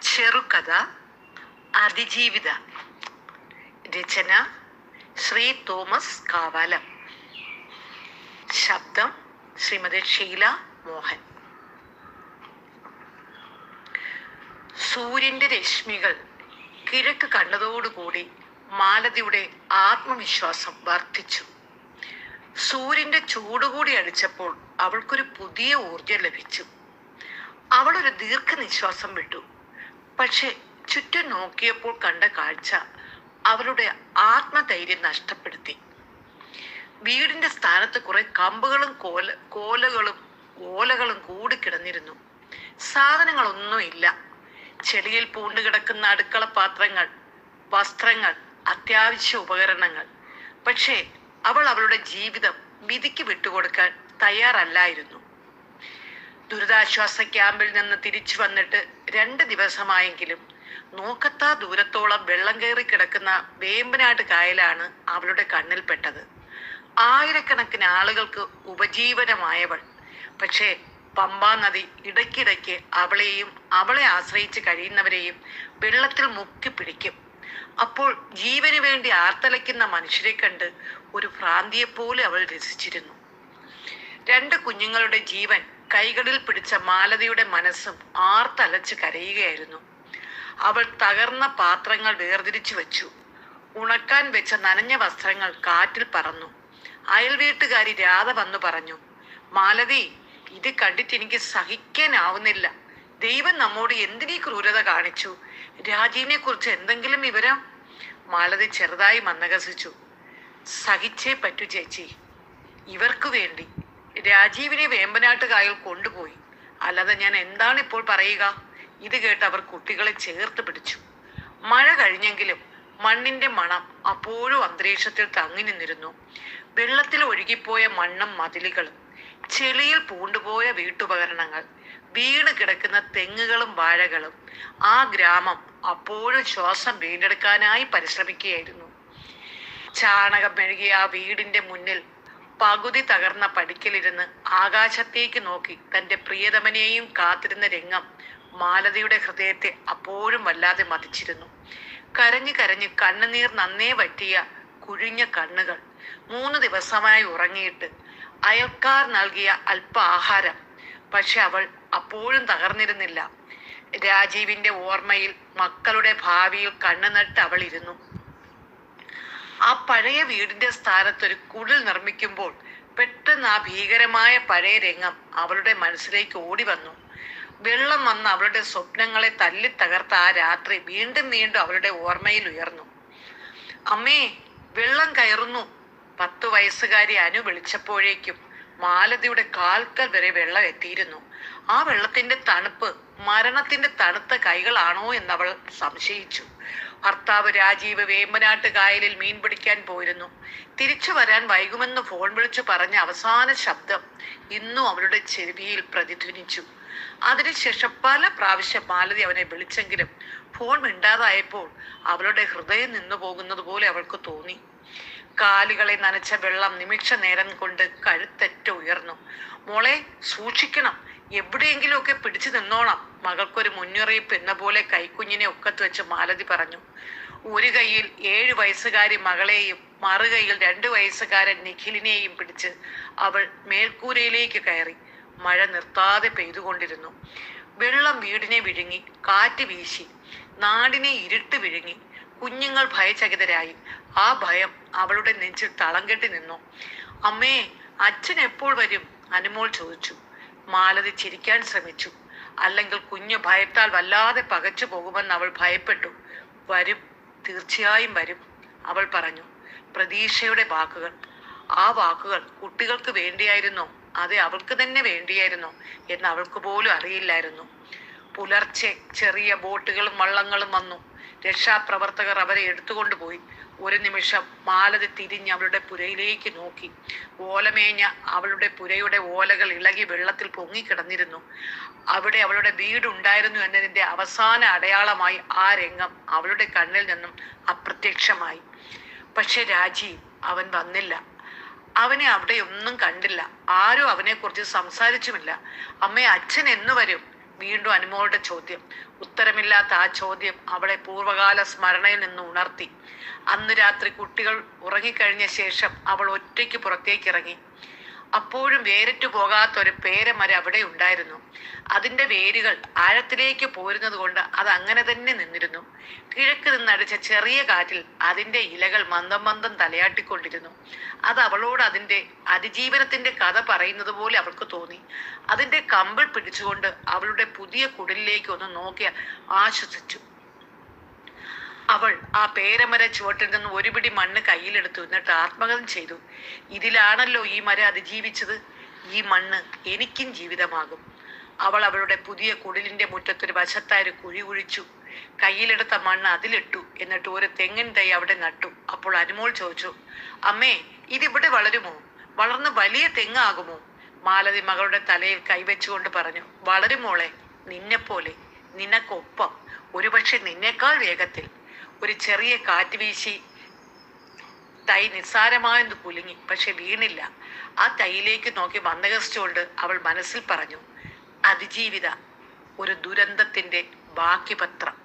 ചെറുകഥ അതിജീവിത. രചന ശ്രീ തോമസ് കാവാലം. ശബ്ദം ശ്രീമതി ഷീല മോഹൻ. സൂര്യന്റെ രശ്മികൾ കിഴക്ക് കണ്ടതോടുകൂടി മാലതിയുടെ ആത്മവിശ്വാസം വർദ്ധിച്ചു. സൂര്യന്റെ ചൂടുകൂടി അടിച്ചപ്പോൾ അവൾക്കൊരു പുതിയ ഊർജം ലഭിച്ചു. അവളൊരു ദീർഘനിശ്വാസം വിട്ടു. പക്ഷെ ചുറ്റും നോക്കിയപ്പോൾ കണ്ട കാഴ്ച അവളുടെ ആത്മധൈര്യം നഷ്ടപ്പെടുത്തി. വീടിന്റെ സ്ഥാനത്ത് കുറെ കമ്പുകളും ഓലകളും കൂടിക്കിടന്നിരുന്നു. സാധനങ്ങളൊന്നുമില്ല. ചെളിയിൽ പൂണ്ടുകിടക്കുന്ന അടുക്കള പാത്രങ്ങൾ, വസ്ത്രങ്ങൾ, അത്യാവശ്യ ഉപകരണങ്ങൾ. പക്ഷേ അവൾ അവളുടെ ജീവിതം വിധിക്ക് വിട്ടുകൊടുക്കാൻ തയ്യാറല്ലായിരുന്നു. ദുരിതാശ്വാസ ക്യാമ്പിൽ നിന്ന് തിരിച്ചു വന്നിട്ട് 2 ദിവസമായെങ്കിലും നോക്കത്താ ദൂരത്തോളം വെള്ളം കയറി കിടക്കുന്ന വേമ്പനാട്ട് കായലാണ് അവളുടെ കണ്ണിൽപ്പെട്ടത്. ആയിരക്കണക്കിന് ആളുകൾക്ക് ഉപജീവനമായവൾ. പക്ഷേ പമ്പാ നദി ഇടയ്ക്കിടയ്ക്ക് അവളെ ആശ്രയിച്ച് കഴിയുന്നവരെയും വെള്ളത്തിൽ മുക്കി പിടിക്കും. അപ്പോൾ ജീവന് വേണ്ടി ആർത്തലയ്ക്കുന്ന മനുഷ്യരെ കണ്ട് ഒരു ഭ്രാന്തിയെപ്പോലെ അവൾ രസിച്ചിരുന്നു. 2 കുഞ്ഞുങ്ങളുടെ ജീവൻ കൈകളിൽ പിടിച്ച മാലതിയുടെ മനസ്സും ആർത്തലച്ച് കരയുകയായിരുന്നു. അവൾ തകർന്ന പാത്രങ്ങൾ വേർതിരിച്ചു വെച്ചു. ഉണക്കാൻ വെച്ച നനഞ്ഞ വസ്ത്രങ്ങൾ കാറ്റിൽ പറന്നു. അയൽവീട്ടുകാരി രാധ വന്നു പറഞ്ഞു, മാലതി, ഇത് കണ്ടിട്ട് എനിക്ക് സഹിക്കാനാവുന്നില്ല. ദൈവം നമ്മോട് എന്തിനീ ക്രൂരത കാണിച്ചു? രാജീവിനെ കുറിച്ച് എന്തെങ്കിലും വിവരം? മാലതി ചെറുതായി മന്ദഹസിച്ചു. സഹിച്ചേ പറ്റൂ ചേച്ചി. ഇവർക്ക് വേണ്ടി രാജീവിനെ വേമ്പനാട്ട് കായൽ കൊണ്ടുപോയി. അല്ലാതെ ഞാൻ എന്താണ് ഇപ്പോൾ പറയുക? ഇത് കേട്ട് അവർ കുട്ടികളെ ചേർത്ത് പിടിച്ചു. മഴ കഴിഞ്ഞെങ്കിലും മണ്ണിന്റെ മണം അപ്പോഴും അന്തരീക്ഷത്തിൽ തങ്ങി നിന്നിരുന്നു. വെള്ളത്തിൽ ഒഴുകിപ്പോയ മണ്ണും മതിലുകളും, ചെളിയിൽ പൂണ്ടുപോയ വീട്ടുപകരണങ്ങൾ, വീണ് കിടക്കുന്ന തെങ്ങുകളും വാഴകളും. ആ ഗ്രാമം അപ്പോഴും ശ്വാസം വീണ്ടെടുക്കാനായി പരിശ്രമിക്കുകയായിരുന്നു. ചാണകം മെഴുകിയ ആ വീടിന്റെ മുന്നിൽ പകുതി തകർന്ന പടിക്കലിരുന്ന് ആകാശത്തേക്ക് നോക്കി തന്റെ പ്രിയതമനെയും കാത്തിരുന്ന രംഗം മാലതിയുടെ ഹൃദയത്തെ അപ്പോഴും വല്ലാതെ മതിച്ചിരുന്നു. കരഞ്ഞു കരഞ്ഞ് കണ്ണുനീർ നന്നേ വറ്റിയ കുഴിഞ്ഞ കണ്ണുകൾ. 3 ദിവസമായി ഉറങ്ങിയിട്ട് അയൽക്കാർ നൽകിയ അല്പ ആഹാരം. പക്ഷെ അവൾ അപ്പോഴും തകർന്നിരുന്നില്ല. രാജീവിന്റെ ഓർമ്മയിൽ മക്കളുടെ ഭാവിയിൽ കണ്ണുനട്ട് അവൾ ഇരുന്നു. ആ പഴയ വീടിന്റെ സ്ഥാനത്ത് ഒരു കുടിൽ നിർമ്മിക്കുമ്പോൾ പെട്ടെന്ന് ആ ഭീകരമായ പഴയ രംഗം അവളുടെ മനസ്സിലേക്ക് ഓടി വന്നു. വെള്ളം വന്ന് അവളുടെ സ്വപ്നങ്ങളെ തല്ലി തകർത്ത ആ രാത്രി വീണ്ടും വീണ്ടും അവളുടെ ഓർമ്മയിൽ ഉയർന്നു. അമ്മേ, വെള്ളം കയറുന്നു. 10 വയസ്സുകാരി അനു വിളിച്ചപ്പോഴേക്കും മാലതിയുടെ കാൽക്കൽ വരെ വെള്ളം എത്തിയിരുന്നു. ആ വെള്ളത്തിന്റെ തണുപ്പ് മരണത്തിന്റെ തണുത്ത കൈകളാണോ എന്നവൾ സംശയിച്ചു. ഭർത്താവ് രാജീവ് വേമ്പനാട്ട് കായലിൽ മീൻ പിടിക്കാൻ പോയിരുന്നു. തിരിച്ചു വരാൻ വൈകുമെന്ന് ഫോൺ വിളിച്ചു പറഞ്ഞ അവസാന ശബ്ദം ഇന്നും അവളുടെ ചെവിയിൽ പ്രതിധ്വനിച്ചു. അതിനുശേഷം പല പ്രാവശ്യം മാലതി അവനെ വിളിച്ചെങ്കിലും ഫോൺ മിണ്ടാതായപ്പോൾ അവളുടെ ഹൃദയം നിന്നു പോകുന്നത് പോലെ അവൾക്ക് തോന്നി. കാലുകളെ നനച്ച വെള്ളം നിമിഷ നേരം കൊണ്ട് കഴുത്തറ്റ ഉയർന്നു. മോളെ, സൂക്ഷിക്കണം, എവിടെയെങ്കിലും ഒക്കെ പിടിച്ചു നിന്നോണം. മകൾക്കൊരു മുന്നറിയിപ്പ് എന്ന പോലെ കൈക്കുഞ്ഞിനെ ഒക്കത്ത് വെച്ച് മാലതി പറഞ്ഞു. ഒരു കൈയിൽ 7 വയസ്സുകാരി മകളെയും മറുകൈയിൽ 2 വയസ്സുകാരൻ നിഖിലിനെയും പിടിച്ച് അവൾ മേൽക്കൂരയിലേക്ക് കയറി. മഴ നിർത്താതെ പെയ്തുകൊണ്ടിരുന്നു. വെള്ളം വീടിനെ വിഴുങ്ങി, കാറ്റ് വീശി, നാടിനെ ഇരുട്ട് വിഴുങ്ങി. കുഞ്ഞുങ്ങൾ ഭയചകിതരായി. ആ ഭയം അവളുടെ നെഞ്ചിൽ തളം കെട്ടി നിന്നു. അമ്മേ, അച്ഛൻ എപ്പോൾ വരും? അനുമോൾ ചോദിച്ചു. മാലതി ചിരിക്കാൻ ശ്രമിച്ചു. അല്ലെങ്കിൽ കുഞ്ഞ് ഭയത്താൽ വല്ലാതെ പകച്ചു പോകുമെന്ന് അവൾ ഭയപ്പെട്ടു. വരും, തീർച്ചയായും വരും, അവൾ പറഞ്ഞു. പ്രതീക്ഷയുടെ വാക്കുകൾ. ആ വാക്കുകൾ കുട്ടികൾക്ക് വേണ്ടിയായിരുന്നോ, അതെ അവൾക്ക് തന്നെ വേണ്ടിയായിരുന്നോ എന്ന് അവൾക്ക് പോലും അറിയില്ലായിരുന്നു. പുലർച്ചെ ചെറിയ ബോട്ടുകളും വള്ളങ്ങളും വന്നു. രക്ഷാപ്രവർത്തകർ അവരെ എടുത്തുകൊണ്ടുപോയി. ഒരു നിമിഷം മാലതി തിരിഞ്ഞ് അവളുടെ പുരയിലേക്ക് നോക്കി. ഓലമേഞ്ഞ അവളുടെ പുരയുടെ ഓലകൾ ഇളകി വെള്ളത്തിൽ പൊങ്ങിക്കിടന്നിരുന്നു. അവിടെ അവളുടെ വീടുണ്ടായിരുന്നു എന്നതിന്റെ അവസാന അടയാളമായി ആ രംഗം അവളുടെ കണ്ണിൽ നിന്നും അപ്രത്യക്ഷമായി. പക്ഷെ രാജീവ്, അവൻ വന്നില്ല. അവനെ അവിടെ ഒന്നും കണ്ടില്ല. ആരും അവനെ കുറിച്ച് സംസാരിച്ചുമില്ല. അമ്മേ, അച്ഛൻ എന്ന് വരും? വീണ്ടും അനുമോളുടെ ചോദ്യം. ഉത്തരമില്ലാത്ത ആ ചോദ്യം അവളെ പൂർവ്വകാല സ്മരണയിൽ നിന്ന് ഉണർത്തി. അന്ന് രാത്രി കുട്ടികൾ ഉറങ്ങിക്കഴിഞ്ഞ ശേഷം അവൾ ഒറ്റയ്ക്ക് പുറത്തേക്ക് ഇറങ്ങി. അപ്പോഴും വേരിട്ടു പോകാത്ത ഒരു പേരമരം അവിടെ ഉണ്ടായിരുന്നു. അതിന്റെ വേരുകൾ ആഴത്തിലേക്ക് പോരുന്നത് കൊണ്ട് അത് അങ്ങനെ തന്നെ നിന്നിരുന്നു. കിഴക്ക് നിന്നടിച്ച ചെറിയ കാറ്റിൽ അതിന്റെ ഇലകൾ മന്ദം മന്ദം തലയാട്ടിക്കൊണ്ടിരുന്നു. അത് അവളോട് അതിന്റെ അതിജീവനത്തിന്റെ കഥ പറയുന്നത് പോലെ അവൾക്ക് തോന്നി. അതിന്റെ കമ്പിൾ പിടിച്ചുകൊണ്ട് അവളുടെ പുതിയ കുടിലേക്ക് ഒന്ന് നോക്കി ആശ്വസിച്ചു. അവൾ ആ പേരമര ചുവട്ടിൽ നിന്ന് ഒരു പിടി മണ്ണ് കയ്യിലെടുത്തു. എന്നിട്ട് ആത്മകഥം ചെയ്തു. ഇതിലാണല്ലോ ഈ മരം അതിജീവിച്ചത്. ഈ മണ്ണ് എനിക്കും ജീവിതമാകും. അവൾ അവളുടെ പുതിയ കുടിലിന്റെ മുറ്റത്തൊരു വശത്തായ ഒരു കുഴി കുഴിച്ചു. കയ്യിലെടുത്ത മണ്ണ് അതിലിട്ടു. എന്നിട്ട് ഒരു തെങ്ങിൻ തൈ അവിടെ നട്ടു. അപ്പോൾ അനുമോൾ ചോദിച്ചു, അമ്മേ, ഇതിവിടെ വളരുമോ? വളർന്ന് വലിയ തെങ്ങാകുമോ? മാലതി മകളുടെ തലയിൽ കൈവച്ചുകൊണ്ട് പറഞ്ഞു, വളരുമോളെ, നിന്നെപ്പോലെ, നിനക്കൊപ്പം, ഒരുപക്ഷെ നിന്നേക്കാൾ വേഗത്തിൽ. ഒരു ചെറിയ കാറ്റ് വീശി തൈ നിസ്സാരമായെന്ന് കുലുങ്ങി. പക്ഷെ വീണില്ല. ആ തൈയിലേക്ക് നോക്കി മന്ദഹസിച്ചുകൊണ്ട് അവൾ മനസ്സിൽ പറഞ്ഞു, അതിജീവിത, ഒരു ദുരന്തത്തിന്റെ ബാക്കി പത്രം.